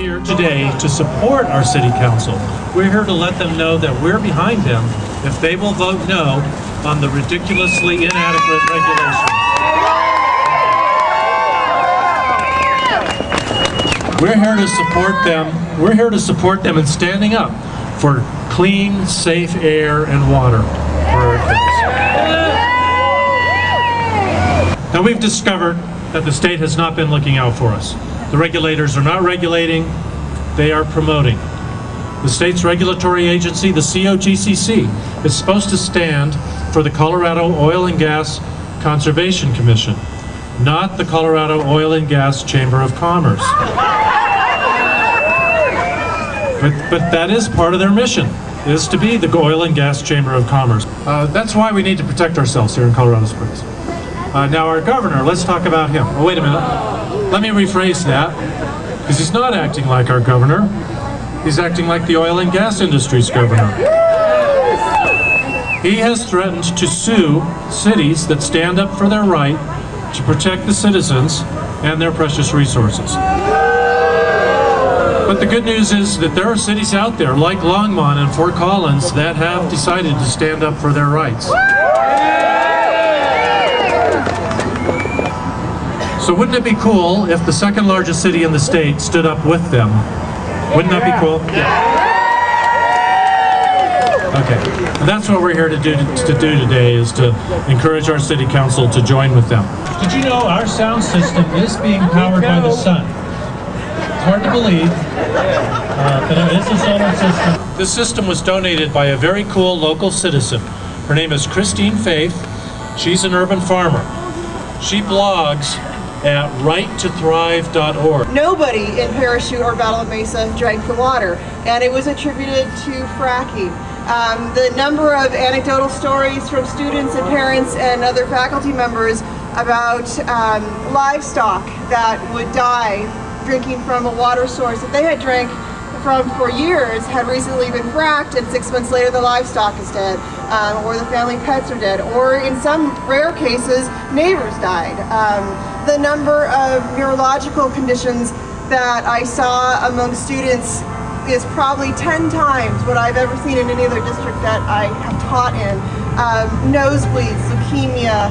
here today to support our city council. We're here to let them know that we're behind them if they will vote no on the ridiculously inadequate regulations. We're here to support them. We're here to support them in standing up for clean, safe air and water for our kids. Now, we've discovered that the state has not been looking out for us. The regulators are not regulating, they are promoting. The state's regulatory agency, the COGCC, is supposed to stand for the Colorado Oil and Gas Conservation Commission, not the Colorado Oil and Gas Chamber of Commerce. But that is part of their mission, is to be the Oil and Gas Chamber of Commerce. That's why we need to protect ourselves here in Colorado Springs. Now our governor, let's talk about him. Oh, wait a minute. Let me rephrase that, because he's not acting like our governor. He's acting like the oil and gas industry's governor. He has threatened to sue cities that stand up for their right to protect the citizens and their precious resources. But the good news is that there are cities out there, like Longmont and Fort Collins, that have decided to stand up for their rights. So wouldn't it be cool if the second largest city in the state stood up with them? Wouldn't that be cool? Yeah. Okay, and that's what we're here to do today, is to encourage our city council to join with them. Did you know our sound system is being powered by the sun? It's hard to believe, but it is a solar system. This system was donated by a very cool local citizen. Her name is Christine Faith. She's an urban farmer. She blogs at righttothrive.org. Nobody in Parachute or Battle of Mesa drank the water, and it was attributed to fracking. The number of anecdotal stories from students and parents and other faculty members about livestock that would die drinking from a water source that they had drank from for years had recently been fracked, and 6 months later the livestock is dead, or the family pets are dead, or in some rare cases neighbors died. The number of neurological conditions that I saw among students is probably 10 times what I've ever seen in any other district that I have taught in. Nosebleeds, leukemia,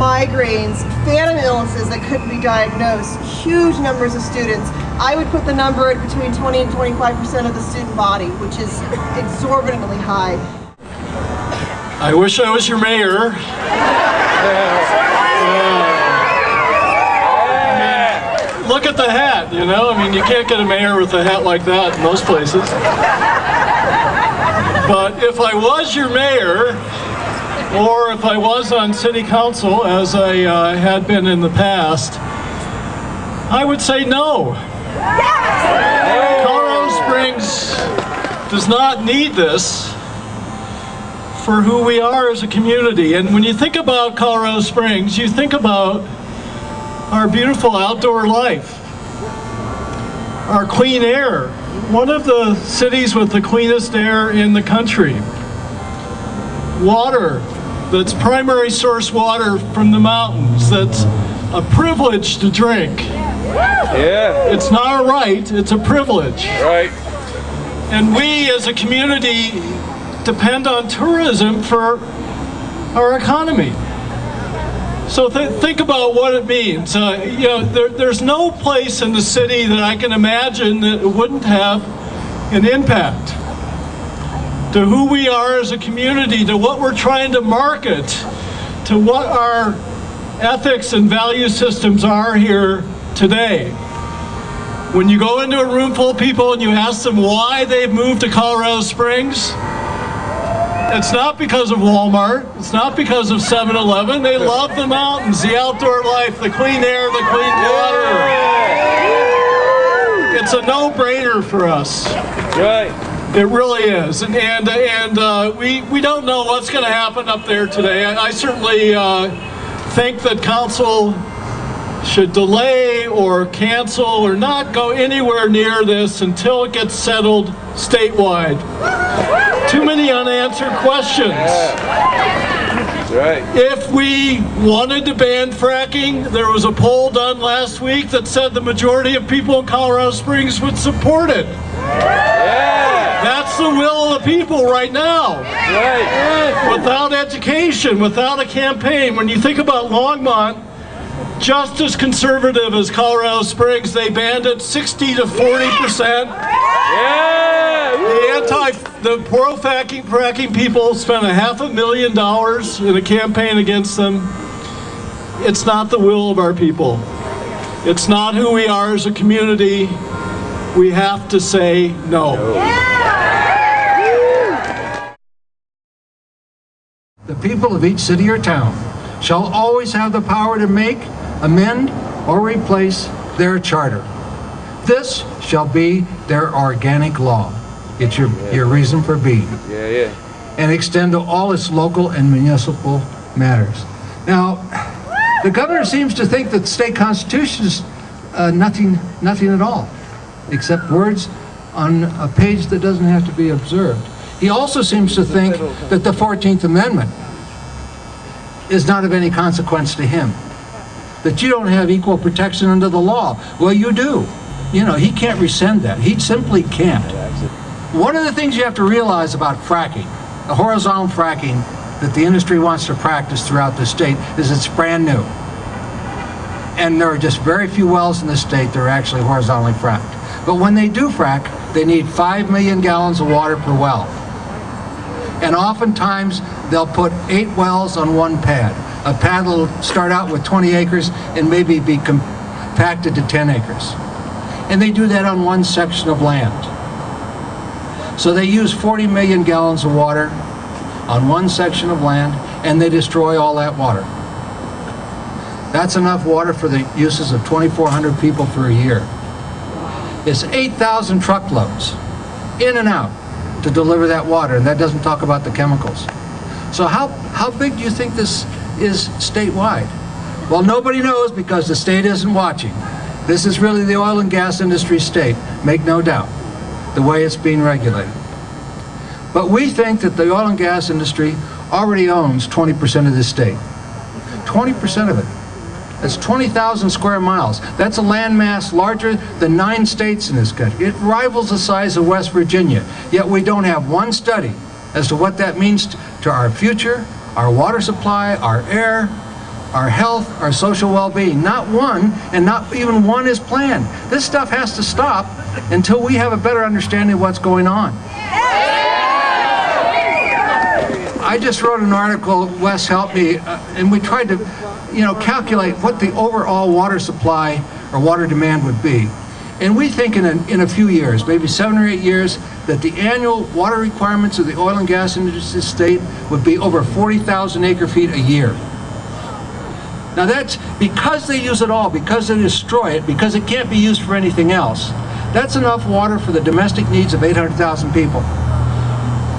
migraines, phantom illnesses that couldn't be diagnosed, huge numbers of students. I would put the number at between 20 and 25% of the student body, which is exorbitantly high. I wish I was your mayor. Look at the hat, you know? I mean, you can't get a mayor with a hat like that in most places. But if I was your mayor, or if I was on city council, as I had been in the past, I would say no. Colorado Springs does not need this for who we are as a community. And when you think about Colorado Springs, you think about our beautiful outdoor life, our clean air, one of the cities with the cleanest air in the country, water that's primary source water from the mountains, that's a privilege to drink. Yeah. It's not a right, it's a privilege. Right. And we as a community depend on tourism for our economy. So think about what it means. You know, there's no place in the city that I can imagine that it wouldn't have an impact to who we are as a community, to what we're trying to market, to what our ethics and value systems are here today. When you go into a room full of people and you ask them why they've moved to Colorado Springs, it's not because of Walmart, it's not because of 7-Eleven. They love the mountains, the outdoor life, the clean air, the clean water. It's a no-brainer for us. Right. It really is. And we don't know what's going to happen up there today. I certainly think that council should delay or cancel or not go anywhere near this until it gets settled statewide. Too many unanswered questions. Right. If we wanted to ban fracking, there was a poll done last week that said the majority of people in Colorado Springs would support it. Yeah. That's the will of the people right now. Right. Without education, without a campaign. When you think about Longmont, just as conservative as Colorado Springs, they banned it 60 to 40%. Yeah. The pro-fracking people spent $500,000 in a campaign against them. It's not the will of our people. It's not who we are as a community. We have to say no. The people of each city or town shall always have the power to make, amend, or replace their charter. This shall be their organic law. It's your reason for being. Yeah. And extend to all its local and municipal matters. Now, the governor seems to think that the state constitution is nothing at all, except words on a page that doesn't have to be observed. He also seems to think that the 14th Amendment is not of any consequence to him. That you don't have equal protection under the law. Well, you do. You know, he can't rescind that. He simply can't. One of the things you have to realize about fracking, the horizontal fracking that the industry wants to practice throughout the state, is it's brand new. And there are just very few wells in the state that are actually horizontally fracked. But when they do frack, they need 5 million gallons of water per well. And oftentimes, they'll put 8 wells on one pad. A pad will start out with 20 acres and maybe be compacted to 10 acres. And they do that on one section of land. So they use 40 million gallons of water on one section of land, and they destroy all that water. That's enough water for the uses of 2,400 people for a year. It's 8,000 truckloads in and out to deliver that water, and that doesn't talk about the chemicals. So how big do you think this is statewide? Well, nobody knows because the state isn't watching. This is really the oil and gas industry state, make no doubt, the way it's being regulated. But we think that the oil and gas industry already owns 20% of this state. 20% of it. That's 20,000 square miles. That's a landmass larger than 9 states in this country. It rivals the size of West Virginia. Yet we don't have one study as to what that means to our future, our water supply, our air, our health, our social well-being. Not one, and not even one is planned. This stuff has to stop until we have a better understanding of what's going on. I just wrote an article, Wes helped me, and we tried to, calculate what the overall water supply or water demand would be. And we think in a few years, maybe 7 or 8 years, that the annual water requirements of the oil and gas industry state would be over 40,000 acre feet a year. Now that's because they use it all, because they destroy it, because it can't be used for anything else. That's enough water for the domestic needs of 800,000 people.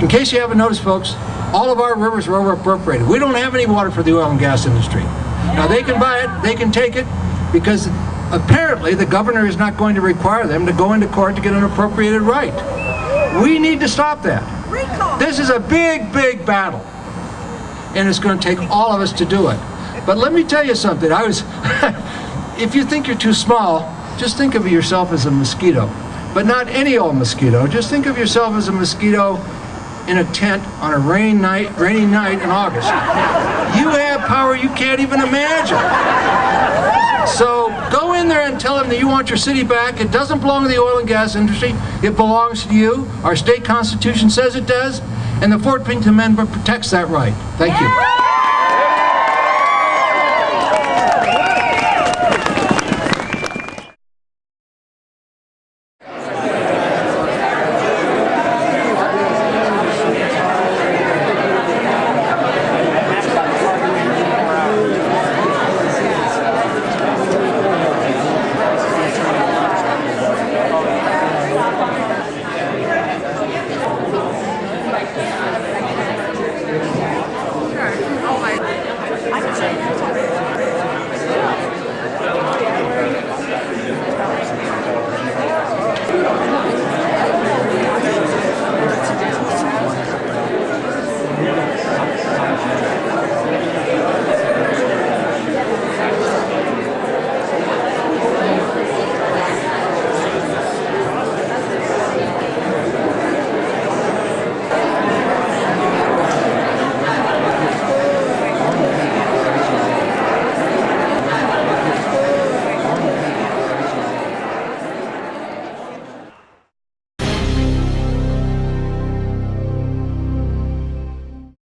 In case you haven't noticed, folks, all of our rivers are over-appropriated. We don't have any water for the oil and gas industry. Now they can buy it, they can take it, because apparently the governor is not going to require them to go into court to get an appropriated right. We need to stop that. This is a big, big battle, and it's going to take all of us to do it. But let me tell you something. If you think you're too small, just think of yourself as a mosquito. But not any old mosquito. Just think of yourself as a mosquito in a tent on a rainy night in August. You have power you can't even imagine. So go in there and tell them that you want your city back. It doesn't belong to the oil and gas industry. It belongs to you. Our state constitution says it does. And the 14th Amendment protects that right. Thank you.